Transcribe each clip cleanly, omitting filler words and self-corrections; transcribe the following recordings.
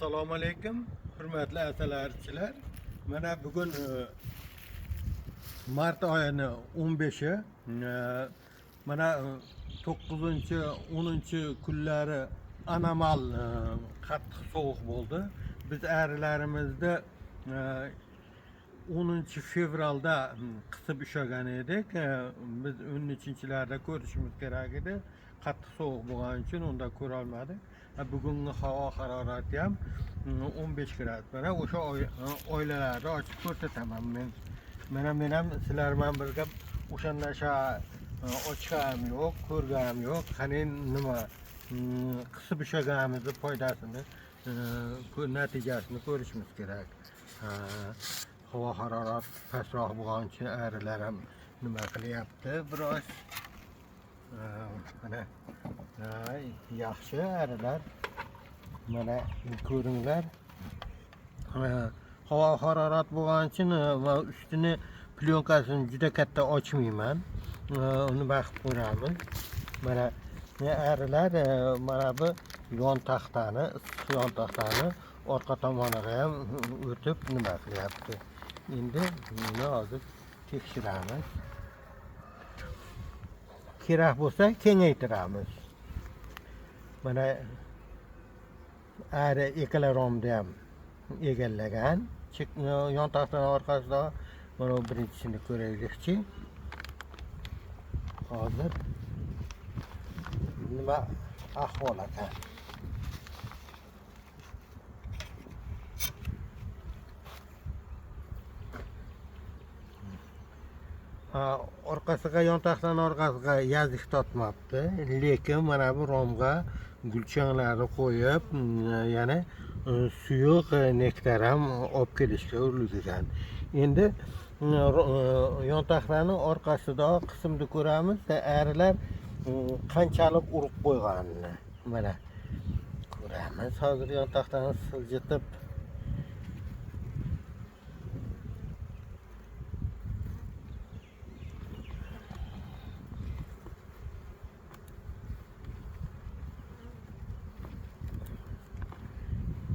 Assalomu alaykum, hurmatli asalarichilar. Mana bugun mart oyining 15-i, mana 9-10 kunlari anomal qattiq sovuq bo'ldi. Biz arilarimizda 10 fevralda qisib ushlagan edik. Biz 13-larda ko'rishimiz kerak edi. Qattiq sovuq bo'lgani uchun unda ko'ra olmadik. Bugungi havo harorati ham 15 grad. Mana o'sha oilalarni ochib ko'rsataman men. Men ham sizlar bilan birga o'shandaqa ochganim yo'q, ko'rganim yo'q. Qani nima qisib ushlaganimizni foydasini, natijasini ko'rishimiz kerak. Havo harorati pastroq bo'lgani uchun arilar ham nima qilyapti biroz. Mana yaxshi arilar. Mana ko'ringlar. Havo harorati bo'lgani uchun va ustini plyonkasini juda katta ochmayman. Uni vaqt ko'ramiz. Mana arilar mana bu yon taxtani orqa tomoniga ham o'tib nima qilyapti. Endi buni hozir tekshiramiz. Kerak bo'lsa kengaytiramiz. Mana ari ikkala romda ham egallagan. Yon taxtani orqasida mana birinchisini ko'raylikchi. Hozir nima ahvol ekan? Orqasiga, yon taxtani orqasiga yazik totmabdi, lekin mana bu romga gulchanglarni qo'yib, yana suyuq nektar ham olib kelishga uringan. Endi yon taxtani orqasida qismni ko'ramiz, arilar qanchalik urib qo'yganini. Mana ko'ramiz. Hozir yon taxtani siljitib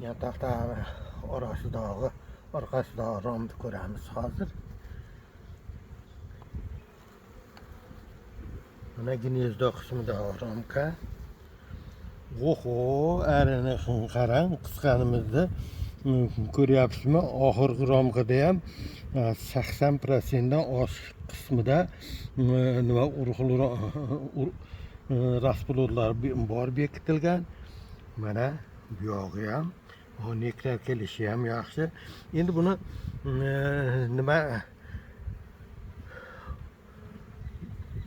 yon taxtani orqasidagi romni ko'ramiz hozir. Mana gnezdo qismidagi romka. Oho, arini qarang, qisqanimizda ko'ryapsizmi? Oxirgi romkada ham 80% dan oshiq qismida nima rasplodlar bor bekitilgan. Mana bu yog'i ham nektar kelishi ham yaxshi. Endi buni nima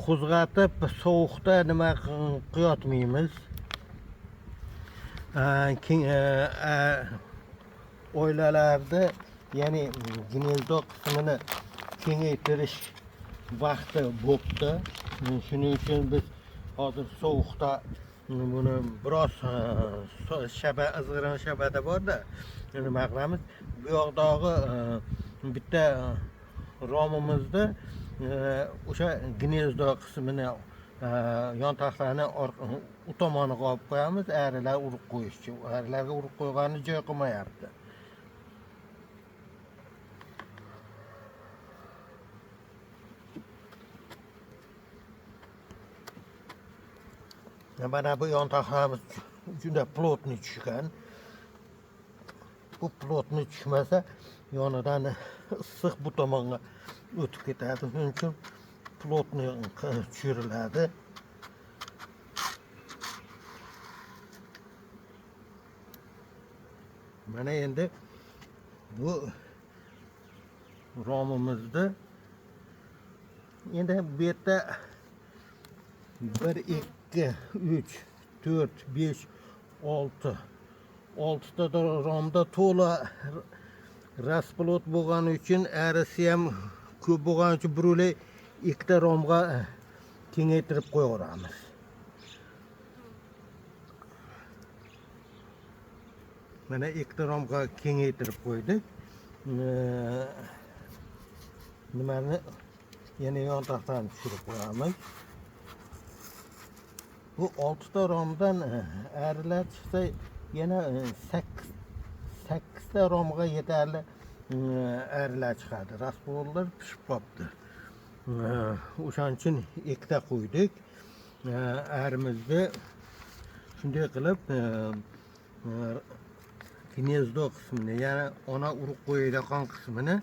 qo'zg'atib sovuqda nima qiyotmaymiz. Oilalarda, ya'ni gnezdo qismini kengaytirish vaqti bo'libdi. Shuning uchun biz hozir sovuqda buni biroz izg'irin shabada borda nima qilamiz? Bu yoqdagi bitta romimizni o'sha gnezdo qismini yon taxtani u tomoniga olib qo'yamiz, arilar urib qo'yish uchun. Arilarga urib qo'ygani joy qolmayapti. Mana bu yon taxtamiz juda plotniy tushgan. Bu plotniy tushmasa, yonidan issiq bu tomonga o'tib ketadi. Shuning uchun plotniy tushiriladi. Mana endi bu romimizni endi bu yerda 1 2 3 4 5 6 ta romda to'la rasplod bo'lgani uchun, arisi ham ko'p bo'lgani uchun birolay ikkita romga kengaytirib qo'yaveramiz. Mana ikkita romga kengaytirib qo'ydik. Nimani yana yon taxtani tushirib qo'yamiz. Bu 6 ta romdan arilar chiqsa yana 8 ta romga yeterli ərlər çıxardı. Rasbollar pişib qapdı. O'shaning uchun 2 ta qo'ydik. Ərimizni shunday qilib gnezdo qismini, ya'ni ona urug' qo'yadigan qismini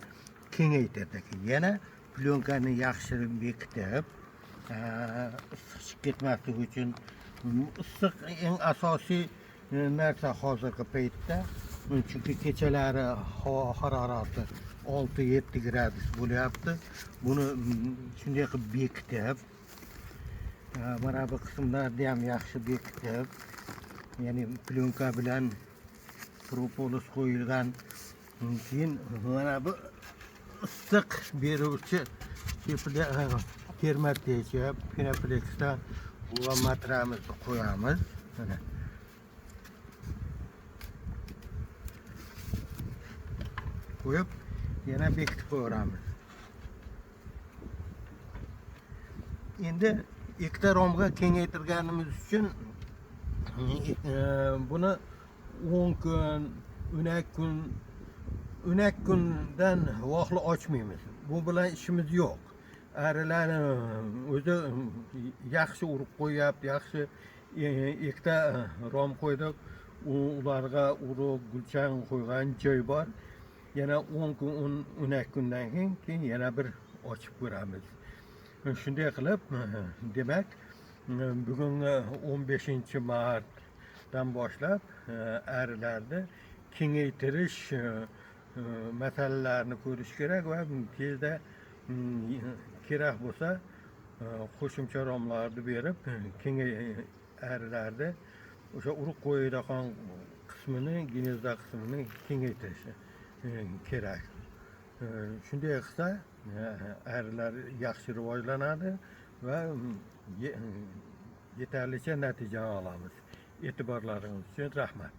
kengaytirdik. Yana plyonkani yaxshi bekitib, issiq chiqib ketmasligi uchun issiq eng asosiy narsa hozirgi paytda. Chunki kechalari havo harorati 6-7 gradus bo'lyapti. Buni shunday qilib bekitib, mana bu qismlarni ham yaxshi bekitib, ya'ni plyonka bilan propolis qo'yilgan keyin mana bu issiq beruvchi termotecha Pinaplexdan bu matramizni qo'yamiz. Mana qo'yib yana bekitib qo'yamiz. Endi 2 ta romga kengaytirganimiz uchun buni 10 kun, 10 kundan vohli ochmaymiz. Bu bilan ishimiz yo'q. Arilarni o'zi yaxshi urib qo'yapti, yaxshi 2 ta rom qo'ydik. Ularga urug', gulchang qo'ygan joy bor. Yana 10 kun, 10 kundan keyin yana bir ochib ko'ramiz. Shunday qilib, demak, bugungi 15-martdan boshlab arilarni kengaytirish masalalarini ko'rish kerak va tezda kerak bo'lsa qo'shimcha romlarni berib, arilarni o'sha urug' qo'yadigan qismini, gnezdo qismini kengaytirish kerak. Shunday qilsa arilar yaxshi rivojlanadi va yetarlicha natija olamiz. E'tiborlaringiz uchun rahmat.